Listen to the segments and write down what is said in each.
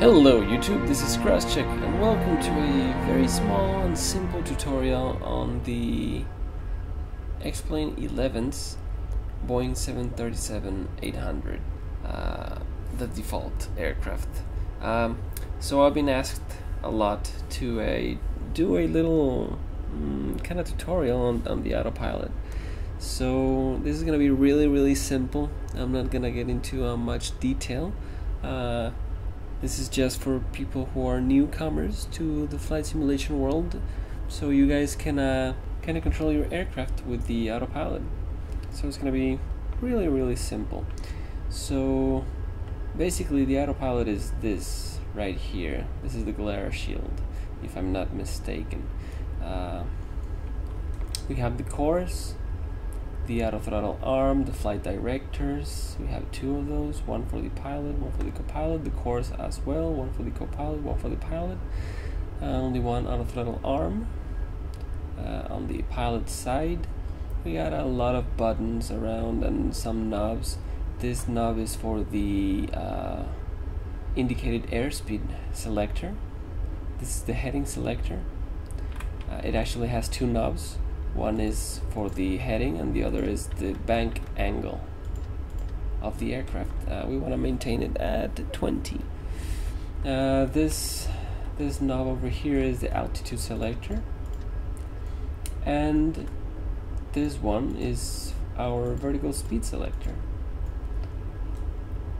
Hello YouTube, this is Crosscheck and welcome to a very small and simple tutorial on the X-Plane 11's Boeing 737-800, the default aircraft. So I've been asked a lot to do a little kind of tutorial on the autopilot. So this is going to be really simple. I'm not going to get into much detail. This is just for people who are newcomers to the flight simulation world, so you guys can kind of control your aircraft with the autopilot. So it's going to be really simple. So basically the autopilot is this right here. This is the glare shield, if I'm not mistaken. We have the course, the auto throttle arm, the flight directors. We have two of those, one for the pilot, one for the co-pilot, the course as well, one for the co-pilot, one for the pilot. Only one auto throttle arm. On the pilot side, we got a lot of buttons around and some knobs. This knob is for the indicated airspeed selector. This is the heading selector. It actually has two knobs. One is for the heading and the other is the bank angle of the aircraft. We want to maintain it at 20. This knob over here is the altitude selector, and this one is our vertical speed selector.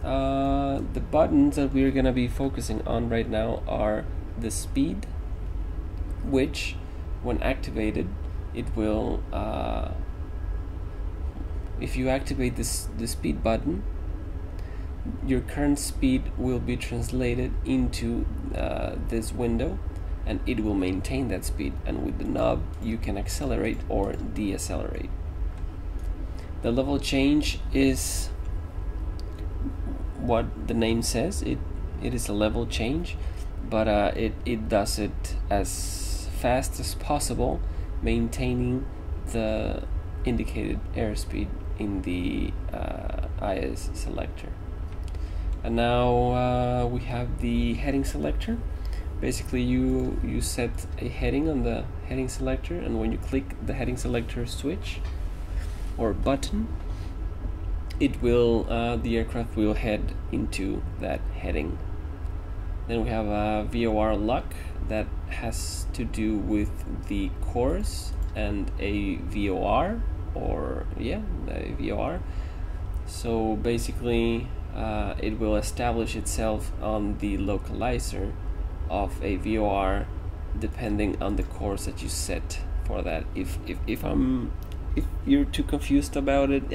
The buttons that we're going to be focusing on right now are the speed, which when activated, it will, if you activate the speed button, your current speed will be translated into this window, and it will maintain that speed, and with the knob you can accelerate or decelerate. The level change is what the name says. It is a level change, but it does it as fast as possible, maintaining the indicated airspeed in the IS selector. And now we have the heading selector. Basically you set a heading on the heading selector, and when you click the heading selector switch or button, it will the aircraft will head into that heading. Then we have a VOR lock that has to do with the course and a VOR, or a VOR. So basically it will establish itself on the localizer of a VOR depending on the course that you set for that. If you're too confused about it,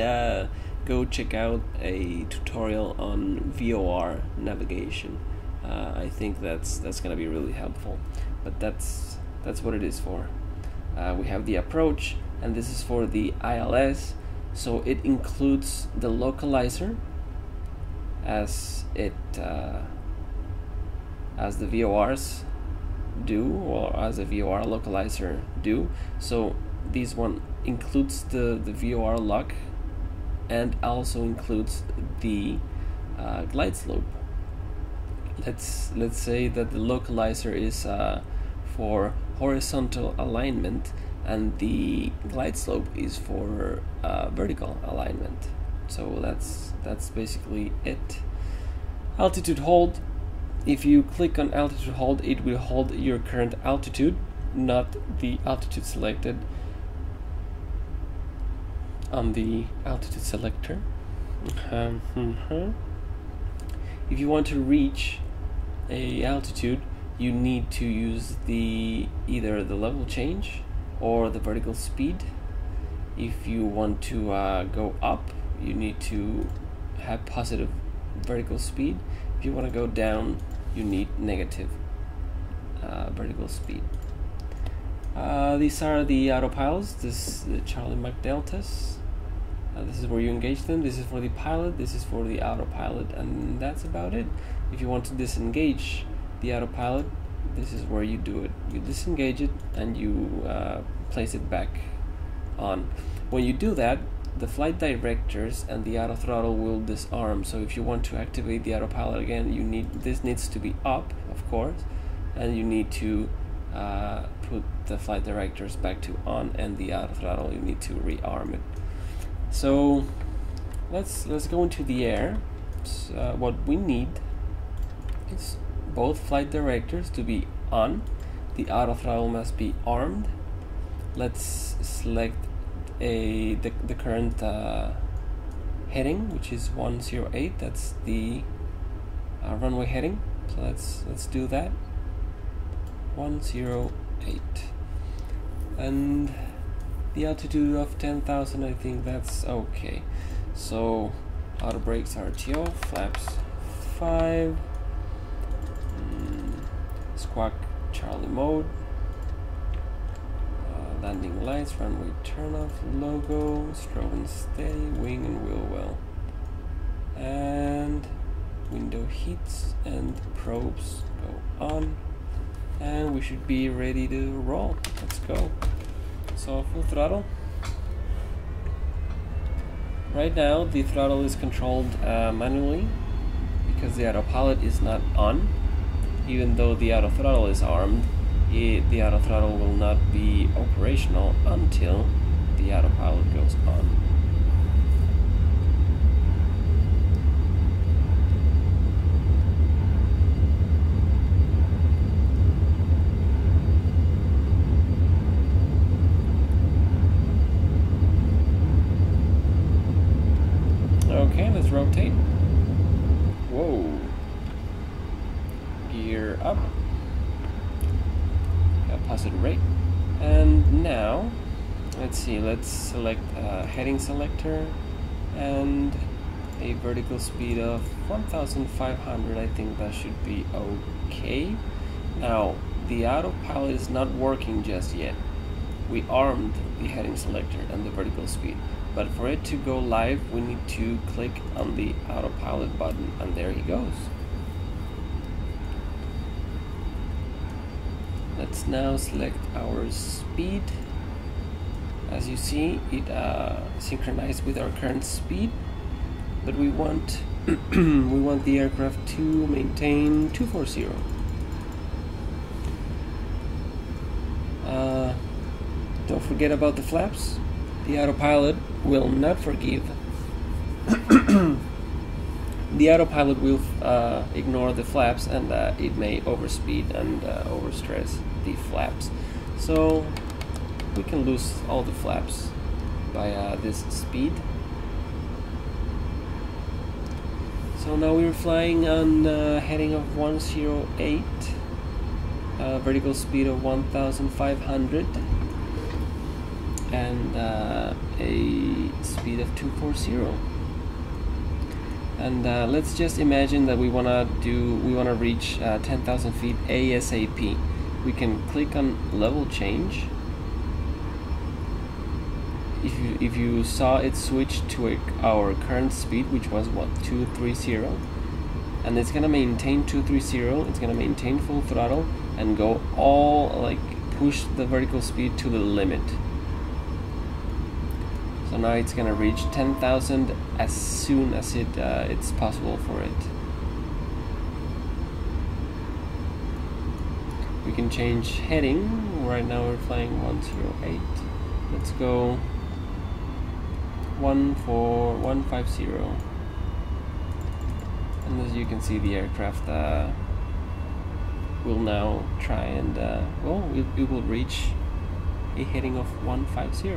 go check out a tutorial on VOR navigation. I think that's gonna be really helpful, but that's what it is for. We have the approach, and this is for the ILS, so it includes the localizer as the VORs do, or as the VOR localizer do. So this one includes the VOR lock and also includes the glide slope. Let's say that the localizer is for horizontal alignment and the glide slope is for vertical alignment. So that's basically it. Altitude hold. If you click on altitude hold, it will hold your current altitude, not the altitude selected on the altitude selector. If you want to reach a altitude, you need to use either the level change or the vertical speed. If you want to go up, you need to have positive vertical speed. If you want to go down, you need negative vertical speed. These are the autopilots. This is the Charlie Mach Deltas. This is where you engage them. This is for the pilot, this is for the autopilot, and that's about it. If you want to disengage the autopilot, this is where you do it. You disengage it and you place it back on. When you do that, the flight directors and the auto throttle will disarm. So if you want to activate the autopilot again, this needs to be up, of course, and you need to put the flight directors back to on, and the auto throttle you need to rearm it. So let's go into the air. So, what we need is both flight directors to be on. The auto throttle must be armed. Let's select the current heading, which is 108. That's the runway heading. So let's do that. 108, and the altitude of 10,000. I think that's okay. So auto brakes RTO, flaps 5, squawk Charlie mode, landing lights, runway turn off, logo, strobe and steady, wing and wheel well, and window heats and probes go on, and we should be ready to roll. Let's go. So full throttle. Right now the throttle is controlled manually because the autopilot is not on. Even though the auto throttle is armed, the auto throttle will not be operational until the autopilot goes on. Okay, let's rotate. Whoa. Gear up. Positive rate. And now, let's see, let's select heading selector and a vertical speed of 1,500. I think that should be okay. Now, the autopilot is not working just yet. We armed the heading selector and the vertical speed. But for it to go live, we need to click on the autopilot button, and there he goes. Let's now select our speed. As you see, it synchronized with our current speed, but we want we want the aircraft to maintain 240. Don't forget about the flaps. The autopilot will not forgive. The autopilot will ignore the flaps, and it may overspeed and overstress the flaps. So we can lose all the flaps by this speed. So now we're flying on heading of 108, vertical speed of 1,500, and a speed of 240. And let's just imagine that we wanna reach 10,000 feet ASAP. We can click on level change. If you saw it switch to our current speed, which was what, 230, and it's gonna maintain 230. It's gonna maintain full throttle and go push the vertical speed to the limit. So now it's gonna reach 10,000 as soon as it's possible for it. We can change heading. Right now we're flying 108. Let's go 150. And as you can see, the aircraft will now try and it will reach a heading of 150.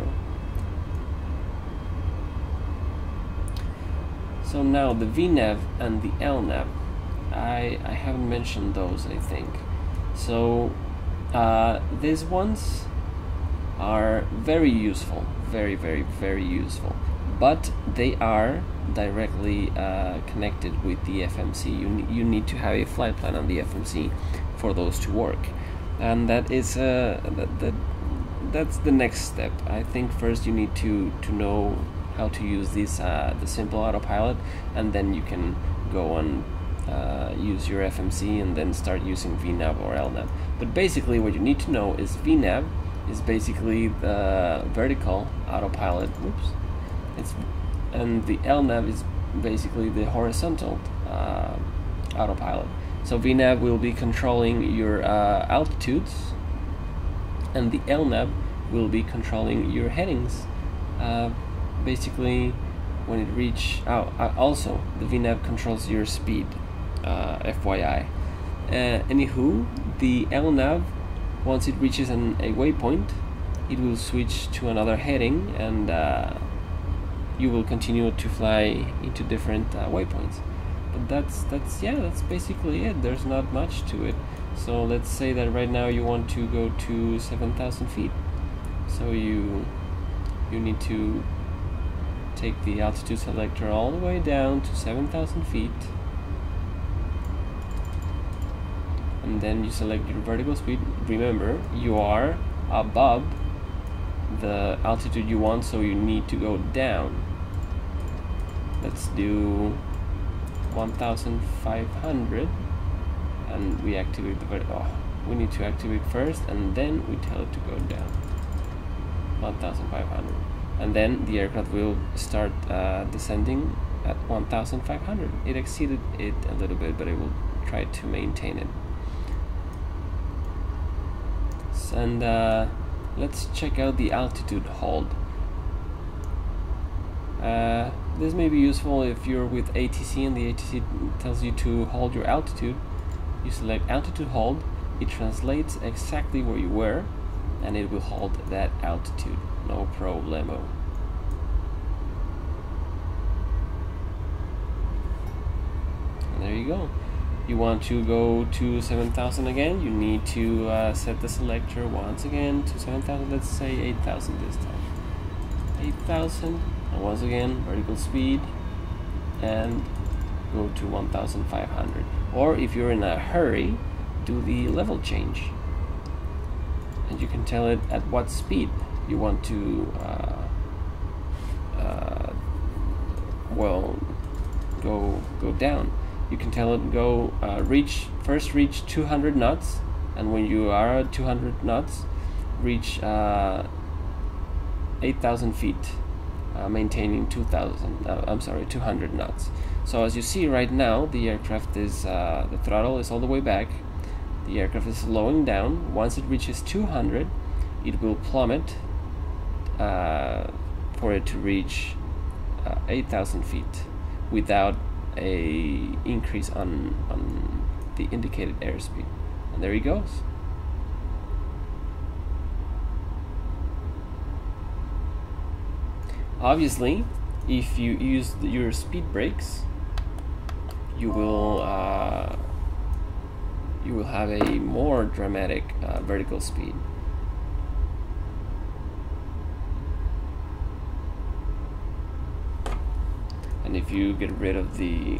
So now the VNAV and the LNAV, I haven't mentioned those, I think. So these ones are very useful, very, very, very useful, but they are directly connected with the FMC. You need to have a flight plan on the FMC for those to work, and that is that's the next step. I think first you need to know how to use this the simple autopilot, and then you can go and use your FMC and then start using VNAV or LNAV. But basically what you need to know is VNAV is basically the vertical autopilot. Oops. and the LNAV is basically the horizontal autopilot. So VNAV will be controlling your altitudes, and the LNAV will be controlling your headings. Basically, when it reach also the VNAV controls your speed, FYI. Anywho, the LNAV, once it reaches a waypoint, it will switch to another heading, and you will continue to fly into different waypoints. But that's basically it. There's not much to it. So let's say that right now you want to go to 7,000 feet. So you need to take the altitude selector all the way down to 7,000 feet, and then you select your vertical speed. Remember, you are above the altitude you want, so you need to go down. Let's do 1,500, and we activate the vertical. We need to activate first, and then we tell it to go down. 1,500, and then the aircraft will start descending at 1,500. It exceeded it a little bit, but it will try to maintain it. And let's check out the altitude hold. This may be useful if you're with ATC and the ATC tells you to hold your altitude. You select altitude hold, it translates exactly where you were, and it will hold that altitude, no problemo. And there you go. You want to go to 7,000 again, you need to set the selector once again to 7,000, let's say 8,000 this time. 8,000, and once again, vertical speed, and go to 1,500. Or if you're in a hurry, do the level change. And you can tell it at what speed you want to go down. You can tell it go first reach 200 knots, and when you are at 200 knots, reach 8,000 feet, maintaining 200 knots. So as you see right now, the aircraft is the throttle is all the way back. The aircraft is slowing down. Once it reaches 200, it will plummet for it to reach 8,000 feet without a increase on the indicated airspeed. And there he goes. Obviously, if you use your speed brakes, you will have a more dramatic vertical speed. And if you get rid of the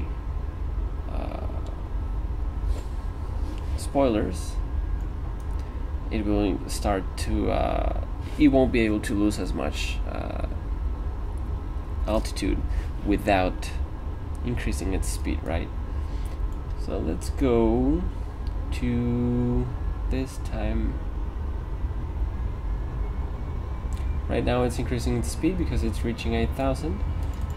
spoilers, it will start to it won't be able to lose as much altitude without increasing its speed, right? So let's go to this time. Right now it's increasing its speed because it's reaching 8,000.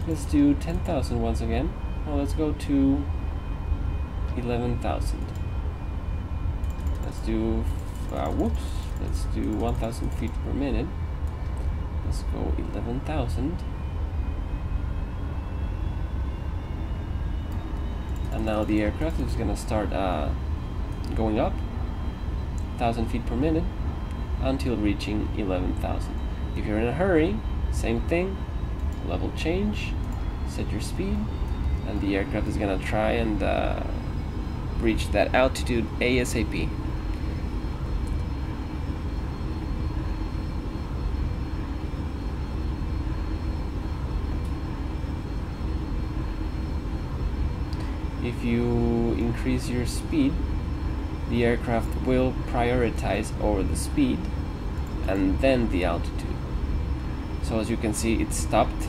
Let's do 10,000 once again. Well, let's go to 11,000. Let's do let's do 1,000 feet per minute. Let's go 11,000. And now the aircraft is gonna start going up 1,000 feet per minute until reaching 11,000. If you're in a hurry, same thing, level change, set your speed, and the aircraft is gonna try and reach that altitude ASAP. If you increase your speed, the aircraft will prioritize over the speed and then the altitude. So as you can see, it stopped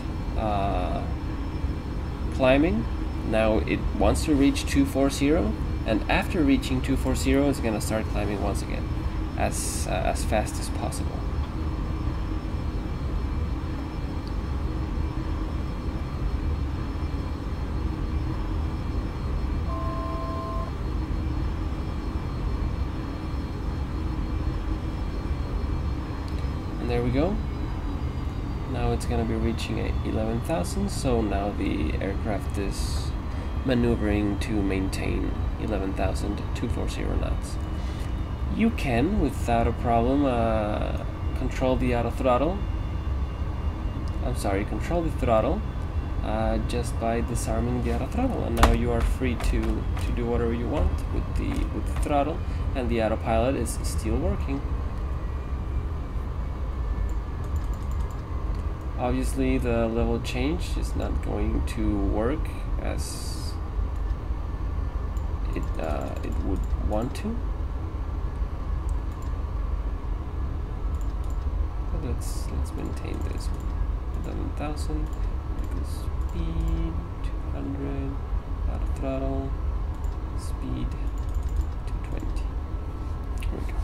climbing. Now it wants to reach 240, and after reaching 240, it's gonna start climbing once again, as fast as possible. there we go. Now it's gonna be reaching 11,000, so now the aircraft is maneuvering to maintain 11,240 knots. You can, without a problem, control the throttle just by disarming the auto throttle, and now you are free to do whatever you want with the throttle, and the autopilot is still working. Obviously the level change is not going to work as it would want to. But let's maintain this one. 11,000, speed 200, auto throttle, speed 220. Here we go.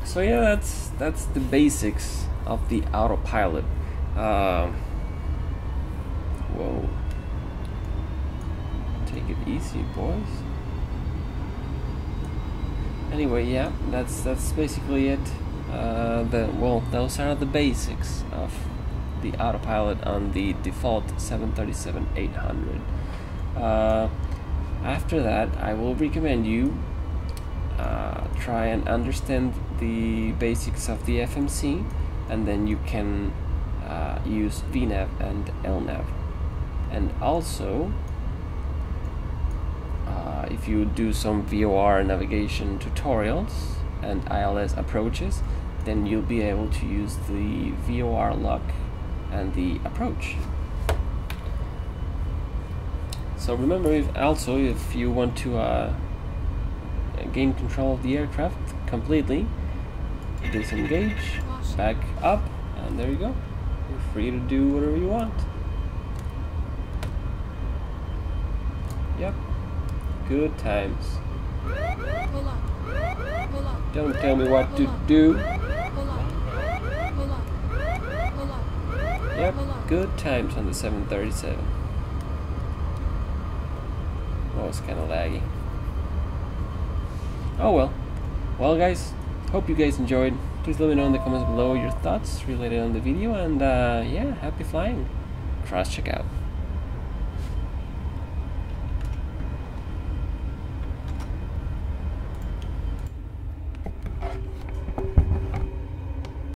So yeah, that's the basics of the autopilot. Whoa. Take it easy, boys. Anyway, yeah, that's basically it. Those are the basics of the autopilot on the default 737-800. After that, I will recommend you try and understand the basics of the FMC, and then you can use VNAV and LNAV. And also, if you do some VOR navigation tutorials and ILS approaches, then you'll be able to use the VOR lock and the approach. So remember, if you want to gain control of the aircraft completely, disengage, back up, and there you go. You're free to do whatever you want. Yep, good times. Don't tell me what to do. Yep, good times on the 737. Oh, it's kind of laggy. Oh well. Well guys, hope you guys enjoyed. Please let me know in the comments below your thoughts related on the video, and yeah, happy flying. Cross check out.